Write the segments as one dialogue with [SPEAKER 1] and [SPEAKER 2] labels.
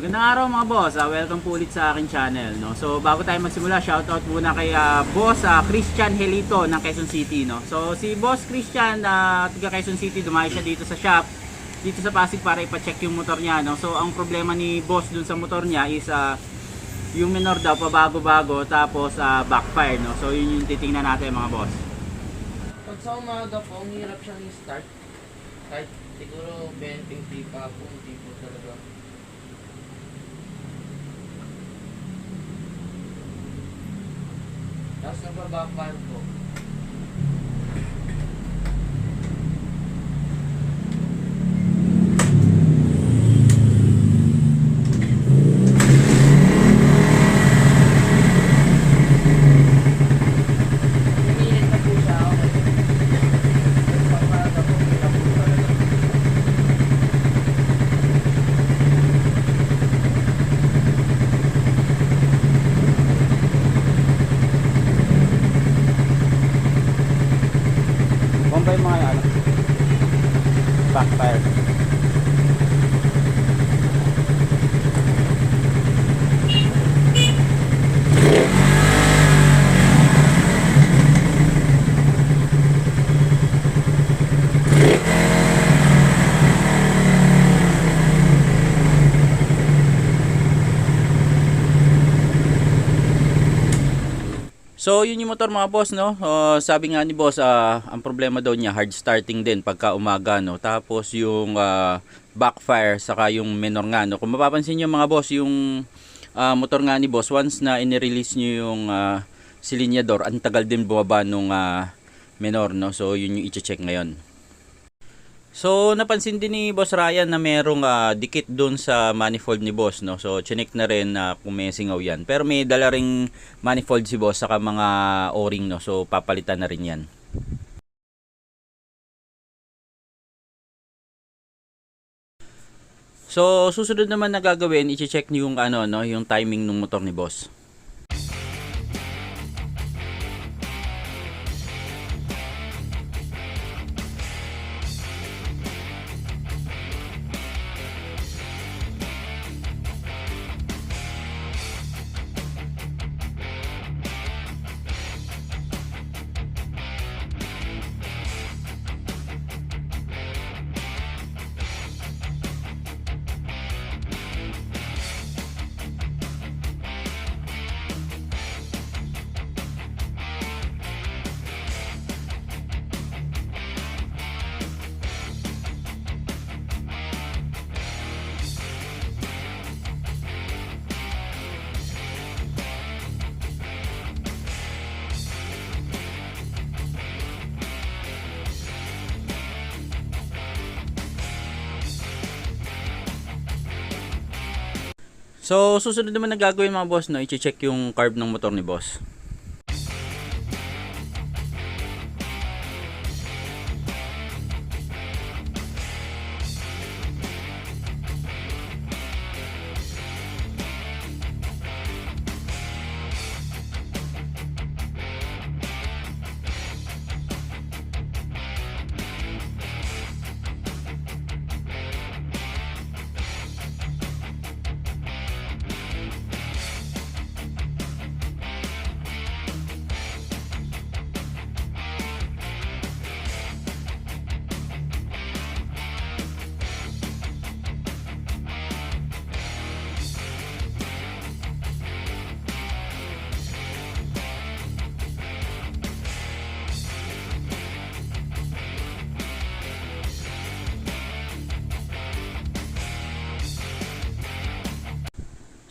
[SPEAKER 1] Magandang araw mga boss, welcome po ulit sa aking channel, no? So bago tayo magsimula, shoutout muna kay boss Christian Helito ng Quezon City, no? So si boss Christian, taga Quezon City, dumayo siya dito sa shop dito sa Pasig para ipa-check yung motor niya, no? So ang problema ni boss dun sa motor niya is yung minor daw pabago-bago, tapos backfire, no? So yun yung titingnan natin mga boss.
[SPEAKER 2] Pag sa umaga po, ang hirap siyang i-start. Kahit siguro 20 pipa po, hindi po talaga. Tapos nagbabackfire po. Umiinit na po siya, okay. Nagpapaga po, hirap po talaga.
[SPEAKER 1] Kung ba yung mga backfire? So yun yung motor mga boss, no? Sabi nga ni boss, ang problema daw niya hard starting din pagka umaga, no? Tapos yung backfire saka yung minor nga, no? Kung mapapansin niyo mga boss, yung motor nga ni boss, once na inirelease niyo yung silinyador, ang tagal din bumaba nung minor, no? So yun yung i-check ngayon. So napansin din ni Boss Ryan na merong dikit doon sa manifold ni Boss, no. So chinek na rin na kung may singaw 'yan. Pero may dala ring manifold si Boss saka mga O-ring, no. So papalitan na rin 'yan. So susunod naman na gagawin, i-check niyo yung yung timing ng motor ni Boss. So susunod naman na gagawin mga boss, no, i-check yung carb ng motor ni Boss.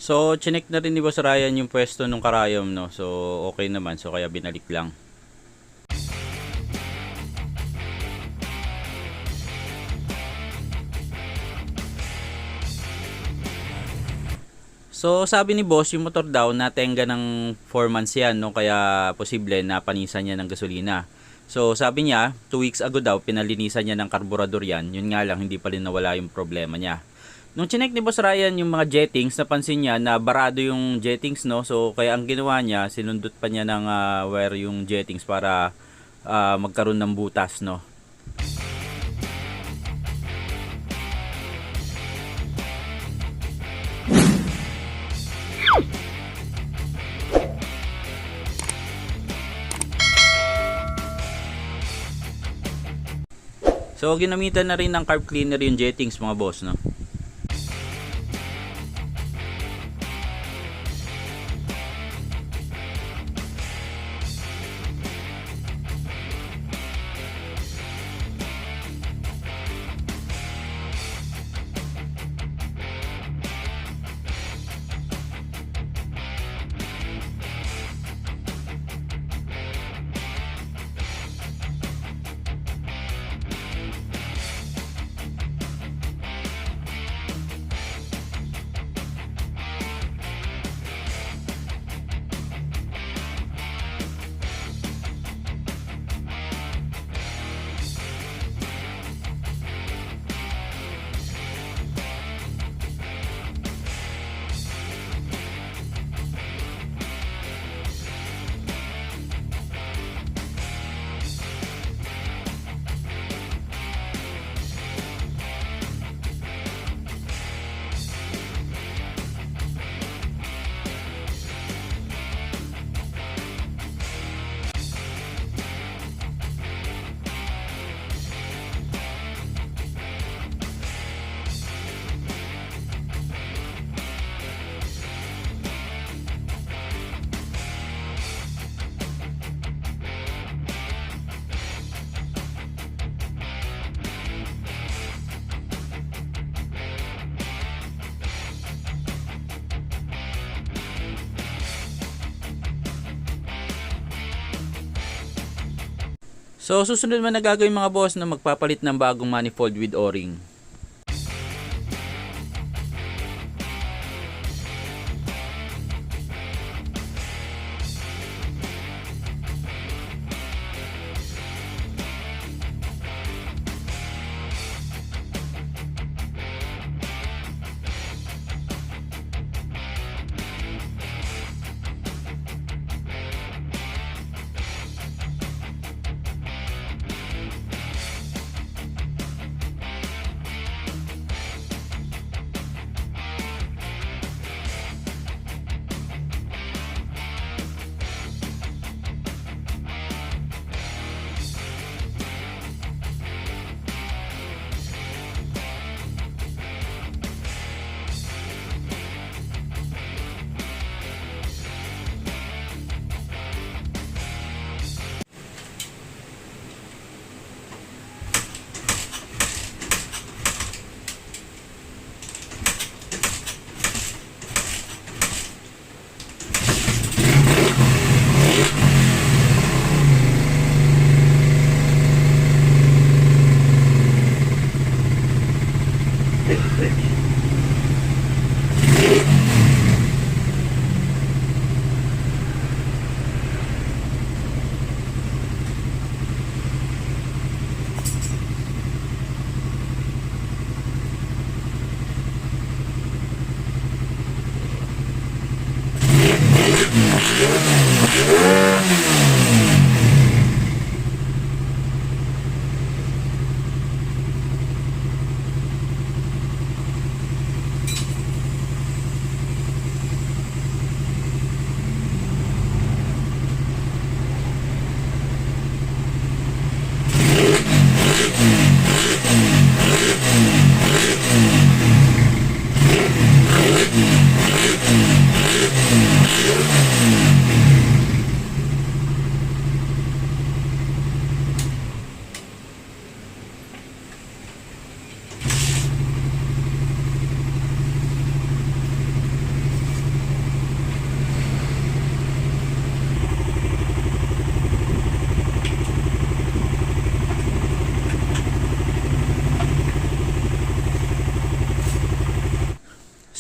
[SPEAKER 1] So, chinek na rin ni Boss Ryan yung pwesto ng karayom, no? So, okay naman. So, kaya binalik lang. So, sabi ni Boss, yung motor daw, natenga ng 4 months yan, no? Kaya, posible na panisan niya ng gasolina. So, sabi niya, 2 weeks ago daw, pinalinisan niya ng karburador yan. Yun nga lang, hindi pa rin nawala yung problema niya. Nung chinek ni Boss Ryan yung mga jettings, napansin niya na barado yung jettings, no? So kaya ang ginawa niya, sinundot pa niya ng wire yung jettings para magkaroon ng butas, no? So ginamitan na rin ng carb cleaner yung jettings mga boss, no? So susunod man na gagawin mga boss na magpapalit ng bagong manifold with O-ring.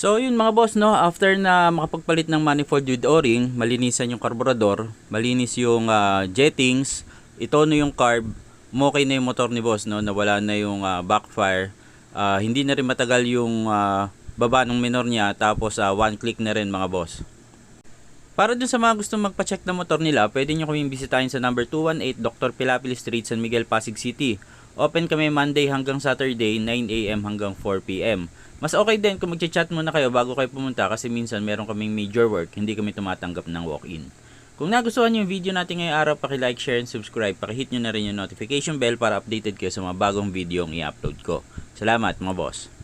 [SPEAKER 1] So yun mga boss, no, after na makapagpalit ng manifold with O-ring, malinisan yung karburador, malinis yung jettings, ito na yung carb, okay na yung motor ni boss, no, nawala na yung backfire, hindi na rin matagal yung baba ng minor niya, tapos one click na rin mga boss. Para dun sa mga gustong magpa-check ng motor nila, pwede nyo kaming bisitahin sa number 218 Dr. Pilapil Street, San Miguel, Pasig City. Open kami Monday hanggang Saturday, 9 AM hanggang 4 PM. Mas okay din kung mag-chat muna kayo bago kayo pumunta kasi minsan meron kaming major work, hindi kami tumatanggap ng walk-in. Kung nagustuhan niyo yung video natin ngayong araw, paki-like, share, and subscribe. Paki-hit nyo na rin yung notification bell para updated kayo sa mga bagong video ang i-upload ko. Salamat mga boss.